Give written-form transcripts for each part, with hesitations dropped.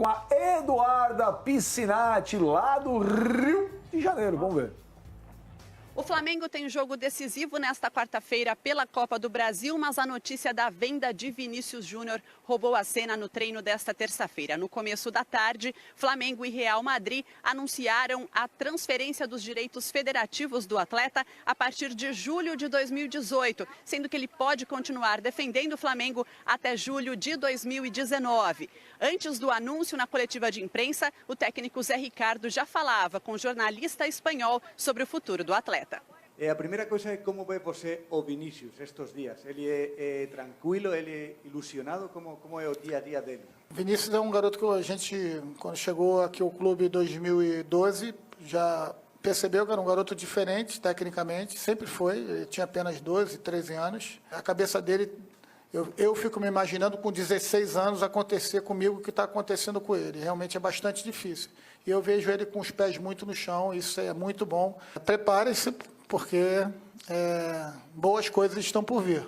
a Eduarda Piscinati, lá do Rio de Janeiro. Vamos ver. O Flamengo tem jogo decisivo nesta quarta-feira pela Copa do Brasil, mas a notícia da venda de Vinícius Júnior roubou a cena no treino desta terça-feira. No começo da tarde, Flamengo e Real Madrid anunciaram a transferência dos direitos federativos do atleta a partir de julho de 2018, sendo que ele pode continuar defendendo o Flamengo até julho de 2019. Antes do anúncio na coletiva de imprensa, o técnico Zé Ricardo já falava com o jornalista espanhol sobre o futuro do atleta. A primeira coisa é como vê você o Vinícius estes dias. Ele é tranquilo, ele é ilusionado? Como é o dia a dia dele? Vinícius é um garoto que a gente, quando chegou aqui ao clube em 2012, já percebeu que era um garoto diferente tecnicamente, sempre foi, ele tinha apenas 12, 13 anos. A cabeça dele, eu fico me imaginando com 16 anos acontecer comigo o que está acontecendo com ele. Realmente é bastante difícil. E eu vejo ele com os pés muito no chão, isso é muito bom. Prepare-se, porque boas coisas estão por vir.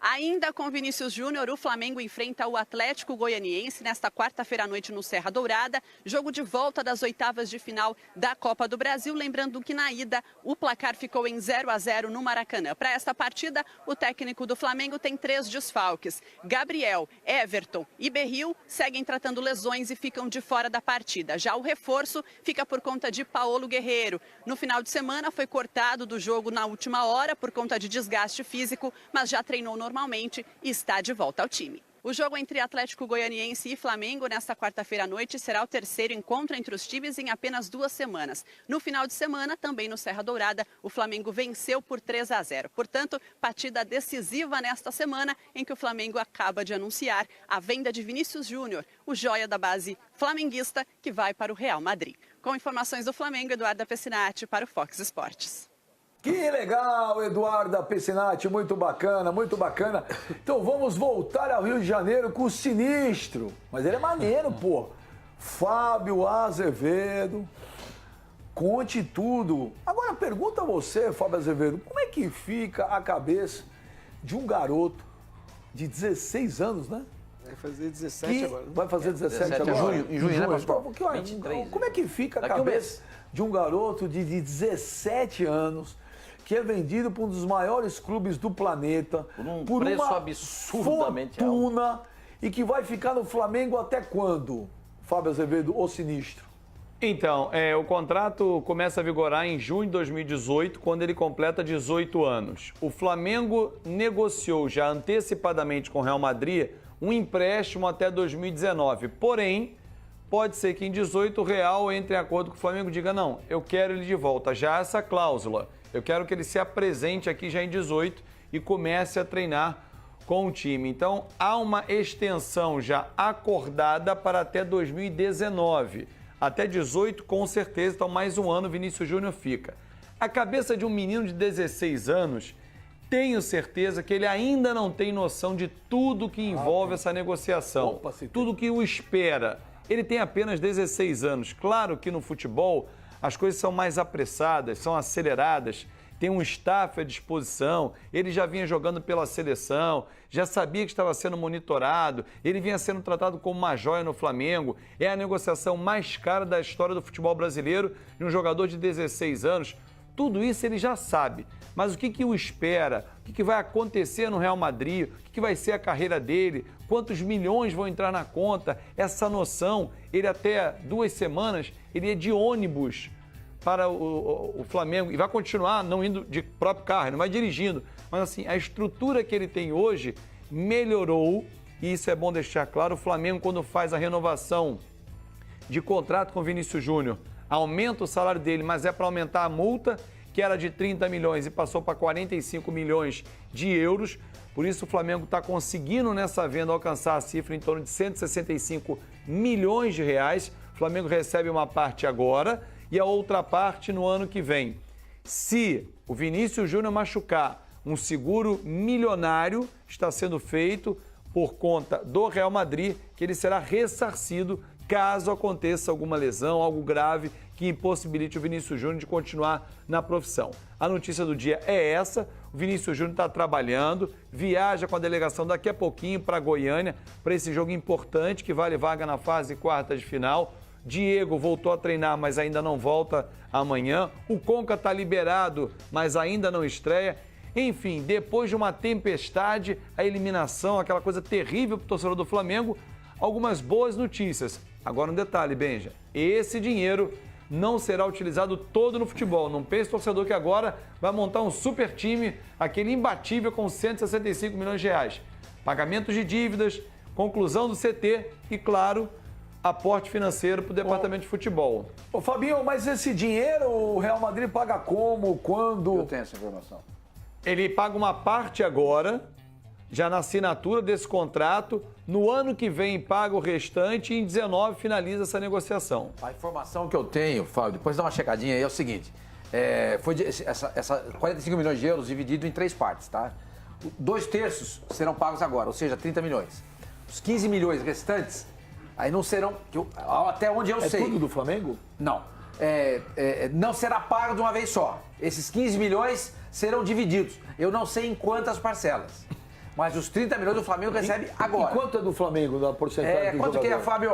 Ainda com Vinícius Júnior, o Flamengo enfrenta o Atlético Goianiense nesta quarta-feira à noite no Serra Dourada, jogo de volta das oitavas de final da Copa do Brasil. Lembrando que na ida o placar ficou em 0-0 no Maracanã. Para esta partida, o técnico do Flamengo tem 3 desfalques. Gabriel, Everton e Berril seguem tratando lesões e ficam de fora da partida. Já o reforço fica por conta de Paulo Guerreiro. No final de semana foi cortado do jogo na última hora por conta de desgaste físico, mas já treinou normalmente e está de volta ao time. O jogo entre Atlético Goianiense e Flamengo nesta quarta-feira à noite será o terceiro encontro entre os times em apenas 2 semanas. No final de semana, também no Serra Dourada, o Flamengo venceu por 3-0. Portanto, partida decisiva nesta semana em que o Flamengo acaba de anunciar a venda de Vinícius Júnior, o joia da base flamenguista que vai para o Real Madrid. Com informações do Flamengo, Eduarda Piscinati para o Fox Sports. Que legal, Eduarda Piscinati, muito bacana, muito bacana. Então vamos voltar ao Rio de Janeiro com o sinistro. Mas ele é maneiro, pô. Fábio Azevedo, conte tudo. Agora pergunta a você, Fábio Azevedo, como é que fica a cabeça de um garoto de 16 anos, né? Vai fazer 17 agora. Vai fazer 17 agora? Em junho, né, pastor? Como é que fica a cabeça de um garoto de 17 anos que é vendido por um dos maiores clubes do planeta por preço uma absurdamente fortuna alto. E que vai ficar no Flamengo até quando, Fábio Azevedo, o sinistro? Então, o contrato começa a vigorar em junho de 2018, quando ele completa 18 anos. O Flamengo negociou já antecipadamente com o Real Madrid um empréstimo até 2019. Porém, pode ser que em 18 o Real entre em acordo com o Flamengo e diga, não, eu quero ele de volta. Já essa cláusula, eu quero que ele se apresente aqui já em 18 e comece a treinar com o time. Então, há uma extensão já acordada para até 2019. Até 18, com certeza, então mais um ano Vinícius Júnior fica. A cabeça de um menino de 16 anos, tenho certeza que ele ainda não tem noção de tudo que envolve essa negociação, tudo que o espera. Ele tem apenas 16 anos. Claro que no futebol as coisas são mais apressadas, são aceleradas, tem um staff à disposição, ele já vinha jogando pela seleção, já sabia que estava sendo monitorado, ele vinha sendo tratado como uma joia no Flamengo, é a negociação mais cara da história do futebol brasileiro de um jogador de 16 anos. Tudo isso ele já sabe, mas o que o espera? O que vai acontecer no Real Madrid? O que vai ser a carreira dele? Quantos milhões vão entrar na conta? Essa noção, ele até 2 semanas, ele ia de ônibus para o Flamengo e vai continuar não indo de próprio carro, não vai dirigindo. Mas assim, a estrutura que ele tem hoje melhorou e isso é bom deixar claro. O Flamengo, quando faz a renovação de contrato com o Vinícius Júnior, aumenta o salário dele, mas é para aumentar a multa, que era de 30 milhões e passou para 45 milhões de euros. Por isso o Flamengo está conseguindo nessa venda alcançar a cifra em torno de 165 milhões de reais. O Flamengo recebe uma parte agora e a outra parte no ano que vem. Se o Vinícius Júnior machucar, um seguro milionário está sendo feito por conta do Real Madrid, que ele será ressarcido caso aconteça alguma lesão, algo grave que impossibilite o Vinícius Júnior de continuar na profissão. A notícia do dia é essa, o Vinícius Júnior está trabalhando, viaja com a delegação daqui a pouquinho para Goiânia, para esse jogo importante que vale vaga na fase quartas de final. Diego voltou a treinar, mas ainda não volta amanhã. O Conca está liberado, mas ainda não estreia. Enfim, depois de uma tempestade, a eliminação, aquela coisa terrível para o torcedor do Flamengo, algumas boas notícias. Agora um detalhe, Benja, esse dinheiro não será utilizado todo no futebol. Não pense, torcedor, que agora vai montar um super time, aquele imbatível com 165 milhões de reais. Pagamentos de dívidas, conclusão do CT e, claro, aporte financeiro para o departamento de futebol. Ô Fabinho, mas esse dinheiro o Real Madrid paga como, quando? Eu tenho essa informação. Ele paga uma parte agora, já na assinatura desse contrato. No ano que vem paga o restante e em 19 finaliza essa negociação. A informação que eu tenho, Fábio, depois dá uma checadinha aí, é o seguinte. Essa 45 milhões de euros dividido em 3 partes, tá? 2/3 serão pagos agora, ou seja, 30 milhões. Os 15 milhões restantes, aí não serão, até onde eu sei. É tudo do Flamengo? Não. Não será pago de uma vez só. Esses 15 milhões serão divididos. Eu não sei em quantas parcelas. Mas os 30 milhões do Flamengo recebe agora. E quanto é do Flamengo, da porcentagem do quanto jogador? que é, Fábio?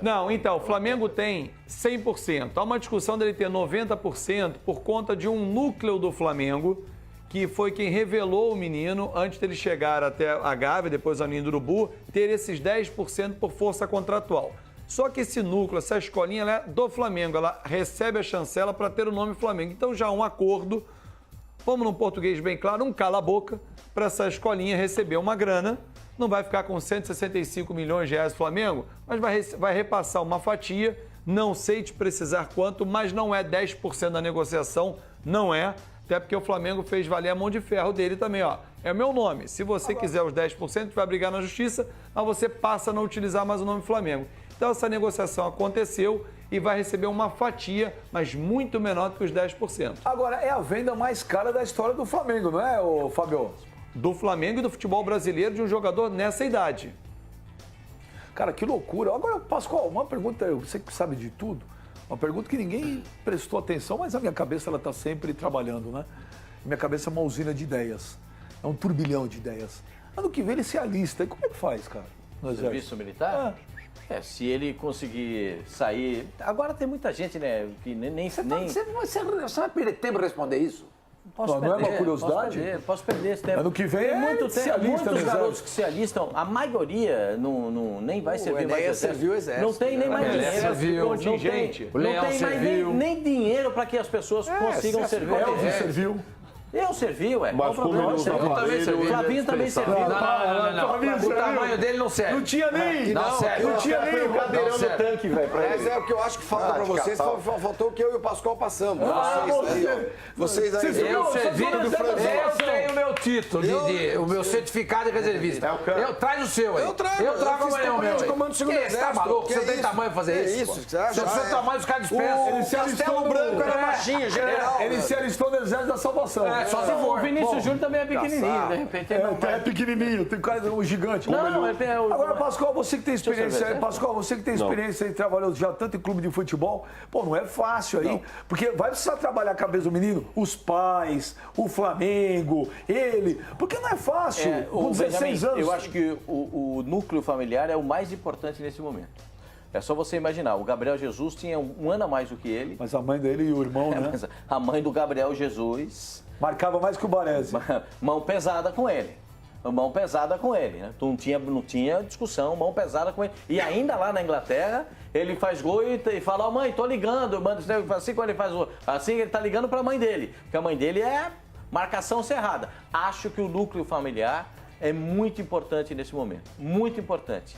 Não, então, o Flamengo tem 100%. Há uma discussão dele ter 90% por conta de um núcleo do Flamengo, que foi quem revelou o menino, antes dele chegar até a Gávea, depois ao Ninho do Urubu, ter esses 10% por força contratual. Só que esse núcleo, essa escolinha, ela é do Flamengo, ela recebe a chancela para ter o nome Flamengo. Então já há um acordo, vamos num português bem claro, um cala-boca, para essa escolinha receber uma grana. Não vai ficar com 165 milhões de reais do Flamengo, mas vai repassar uma fatia, não sei te precisar quanto, mas não é 10% da negociação, não é. Até porque o Flamengo fez valer a mão de ferro dele também, ó. É o meu nome. Se você quiser os 10%, vai brigar na justiça, mas você passa a não utilizar mais o nome Flamengo. Então essa negociação aconteceu e vai receber uma fatia, mas muito menor do que os 10%. Agora, é a venda mais cara da história do Flamengo, não é, ô Fabio? Do Flamengo e do futebol brasileiro de um jogador nessa idade. Cara, que loucura. Agora, Pascoal, uma pergunta, você que sabe de tudo, uma pergunta que ninguém prestou atenção, mas a minha cabeça ela está sempre trabalhando, né? Minha cabeça é uma usina de ideias, é um turbilhão de ideias. Ano que vem ele se alista, e como é que faz, cara? No exército? Serviço militar? Se ele conseguir sair... Agora tem muita gente, né, que nem... Você vai perder tempo responder isso? Não é uma curiosidade? Posso perder esse tempo. Ano que vem Tem muitos garotos que se alistam, a maioria nem vai servir mais o exército. Não tem nem mais dinheiro. Serviu, contingente. Não tem mais nem dinheiro para que as pessoas consigam servir. Elvis serviu. Eu servi, ué. Mas como ele usava O Flavinho também serviu. Não. O tamanho dele não serve. Não tinha nem. Não tinha nem o cadeirão do tanque, velho, pra Mas é o que eu acho que falta pra vocês, faltou o que eu e o Pascoal passamos. Vocês aí. Eu tenho o meu título, o meu certificado de reservista. Traz o seu aí. Eu trago. Eu trago amanhã o meu. de comando do segundo Você exército. tá maluco? Que Você é tem isso? tamanho pra fazer Que isso? isso? Você acha? Se você tem tamanho, os caras dispensam. Ele se alistou Castelo Branco era baixinho, general. Ele se alistou no exército da salvação. Só se for. O Vinícius Júnior também é pequenininho, de repente. É pequenininho, tem cara um gigante. Agora, Pascoal, você que tem experiência, Pascoal, você que tem experiência e trabalhou já tanto em clube de futebol, pô, não é fácil aí, porque vai precisar trabalhar a cabeça do menino, os pais, o Flamengo, ele, porque não é fácil, com 16 anos. Eu acho que o núcleo familiar é o mais importante nesse momento. É só você imaginar, o Gabriel Jesus tinha um ano a mais do que ele. Mas a mãe dele e o irmão, né? Mas a mãe do Gabriel Jesus... Marcava mais que o Baresi. Mão pesada com ele. Mão pesada com ele, né? Não tinha discussão, mão pesada com ele. E ainda lá na Inglaterra, ele faz gol e fala, mãe, tô ligando. Assim quando ele faz gol, assim ele tá ligando pra mãe dele. Porque a mãe dele é marcação cerrada. Acho que o núcleo familiar é muito importante nesse momento. Muito importante.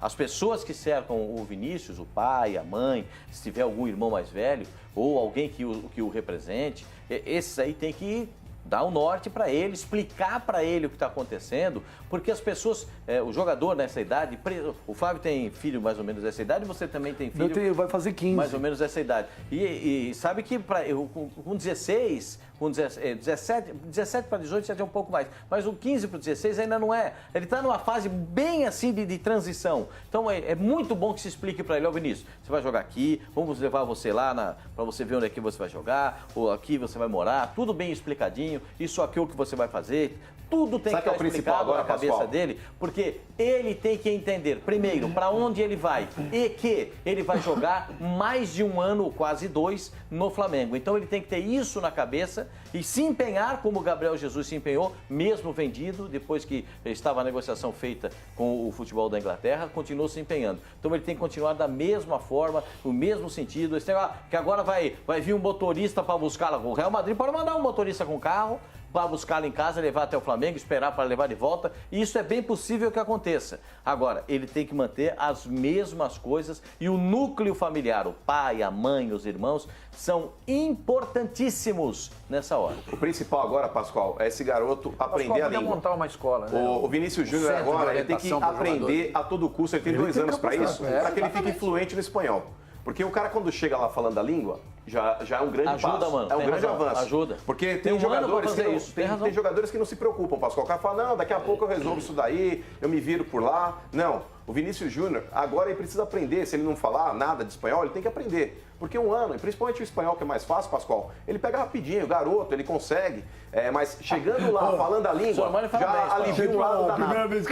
As pessoas que cercam o Vinícius, o pai, a mãe, se tiver algum irmão mais velho ou alguém que o represente, esses aí tem que dar o norte para ele, explicar para ele o que está acontecendo, porque as pessoas, o jogador nessa idade, o Fábio tem filho mais ou menos dessa idade, você também tem filho... Vai fazer 15. Mais ou menos dessa idade. E sabe que com 16, com 17 para 18 já tem um pouco mais, mas o 15 para 16 ainda não é. Ele está numa fase bem assim de transição. Então é muito bom que se explique para ele, ó Vinícius, você vai jogar aqui, vamos levar você lá para você ver onde é que você vai jogar, ou aqui você vai morar, tudo bem explicadinho, isso aqui é o que você vai fazer. Tudo tem que estar explicado na cabeça dele, porque ele tem que entender, primeiro, para onde ele vai e que ele vai jogar mais de um ano, quase 2, no Flamengo. Então ele tem que ter isso na cabeça e se empenhar como o Gabriel Jesus se empenhou, mesmo vendido, depois que estava a negociação feita com o futebol da Inglaterra, continuou se empenhando. Então ele tem que continuar da mesma forma, no mesmo sentido. Esse negócio, que agora vai vir um motorista para buscá-la. O Real Madrid pode mandar um motorista com carro para buscá-lo em casa, levar até o Flamengo, esperar para levar de volta. E isso é bem possível que aconteça. Agora, ele tem que manter as mesmas coisas e o núcleo familiar, o pai, a mãe, os irmãos, são importantíssimos nessa hora. O principal agora, Pascoal, é esse garoto aprender a língua. Montar uma escola, né? O Vinícius Júnior agora, ele tem que aprender a todo custo, ele tem 2 anos para isso, para que ele fique fluente no espanhol. Porque o cara, quando chega lá falando a língua, já é um grande passo. Mano, é um grande avanço. Ajuda. Porque tem jogadores que tem jogadores que não se preocupam, Pascoal. O cara fala, não, daqui a pouco eu resolvo isso daí, eu me viro por lá. Não, o Vinícius Júnior, agora ele precisa aprender. Se ele não falar nada de espanhol, ele tem que aprender. Porque um ano, e principalmente o espanhol, que é mais fácil, Pascoal, ele pega rapidinho, o garoto, ele consegue. Mas chegando lá, falando a língua, já alivia um lado danado. A primeira vez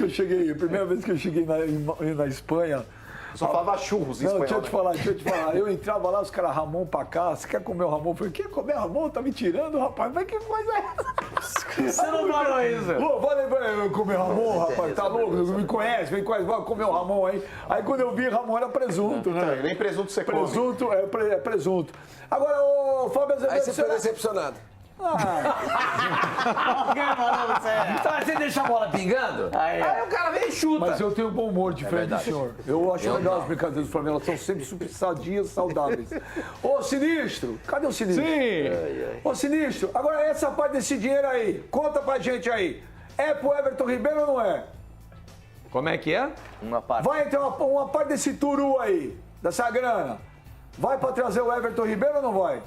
que eu cheguei na Espanha... Só falava churros em espanhol. Deixa eu te falar. Eu entrava lá, os caras, Ramon pra cá, você quer comer o Ramon? Eu falei, quer comer Ramon? Tá me tirando, rapaz? Mas que coisa é essa? Você não falou isso? Pô, falei pra eu comer Ramon, rapaz, tá louco? Não me conhece, vai comer o Ramon aí. Aí quando eu vi, Ramon era presunto, né? Nem presunto você come. Presunto, é presunto. Agora, ô Fábio Azevedo... Aí você foi decepcionado. Então você deixa a bola pingando, aí o cara vem e chuta. Mas eu tenho bom humor diferente do senhor. Eu acho legal as brincadeiras do Flamengo, elas são sempre super sadias, saudáveis. Ô, Sinistro, cadê o Sinistro? Sim. Ô, Sinistro, agora essa parte desse dinheiro aí, conta pra gente aí. É pro Everton Ribeiro ou não é? Como é que é? Uma parte. Vai ter uma parte desse turu aí, dessa grana. Vai pra trazer o Everton Ribeiro ou não vai?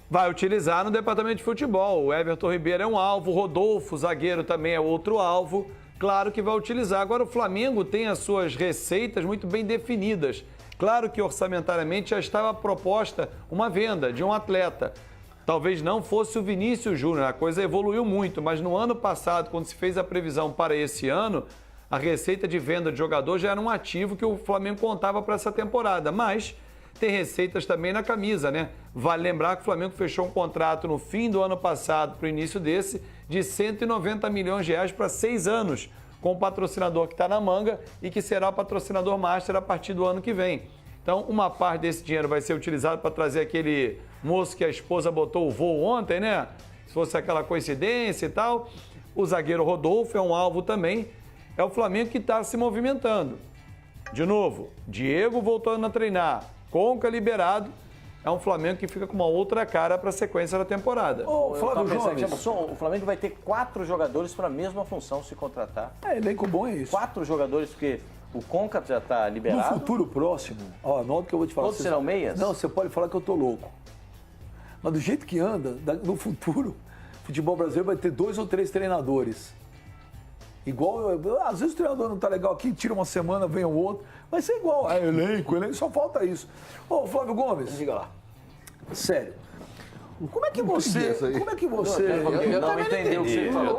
Vai utilizar no departamento de futebol. O Everton Ribeiro é um alvo, o Rodolfo, zagueiro, também é outro alvo. Claro que vai utilizar. Agora o Flamengo tem as suas receitas muito bem definidas. Claro que orçamentariamente já estava proposta uma venda de um atleta. Talvez não fosse o Vinícius Júnior, a coisa evoluiu muito, mas no ano passado, quando se fez a previsão para esse ano, a receita de venda de jogador já era um ativo que o Flamengo contava para essa temporada. Mas tem receitas também na camisa, né? Vale lembrar que o Flamengo fechou um contrato no fim do ano passado para o início desse de 190 milhões de reais para 6 anos com o patrocinador que está na manga e que será o patrocinador master a partir do ano que vem. Então, uma parte desse dinheiro vai ser utilizado para trazer aquele moço que a esposa botou o voo ontem, né? Se fosse aquela coincidência e tal. O zagueiro Rodolfo é um alvo também. É o Flamengo que está se movimentando. De novo, Diego voltando a treinar. Conca liberado, é um Flamengo que fica com uma outra cara para a sequência da temporada. Ô, Flávio Gomes. O Flamengo vai ter 4 jogadores para a mesma função se contratar. É, elenco bom é isso. 4 jogadores, porque o Conca já está No liberado. futuro próximo, ó, anota que eu vou te falar. Todos serão meias? Não, você pode falar que eu tô louco. Mas do jeito que anda, no futuro, o futebol brasileiro vai ter 2 ou 3 treinadores. Igual, às vezes o treinador não tá legal aqui, tira uma semana, vem o outro. Vai ser igual, elenco, só falta isso. Ô, Flávio Gomes. Diga lá. Sério. Como é que você... Eu não entendi o que você falou.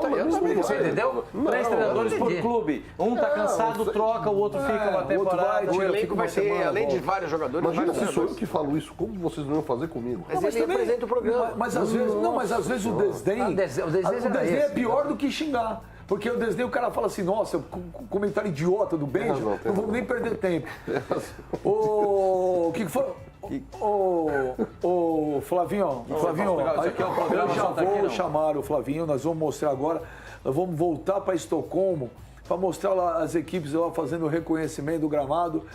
Você entendeu? 3 treinadores por clube. Um tá cansado, troca, o outro fica uma temporada. O elenco vai ter, além de vários jogadores... Imagina se sou eu que falo isso, como vocês não iam fazer comigo? Mas ele apresenta o programa. Mas às vezes o desdém... O desdém é pior do que xingar. Porque o desdém, o cara fala assim, nossa, comentário idiota do Benji, não vamos nem perder tempo. O que foi? Ô, Flavinho, eu já vou chamar o Flavinho, nós vamos mostrar agora, nós vamos voltar para Estocolmo para mostrar lá as equipes lá fazendo o reconhecimento do gramado.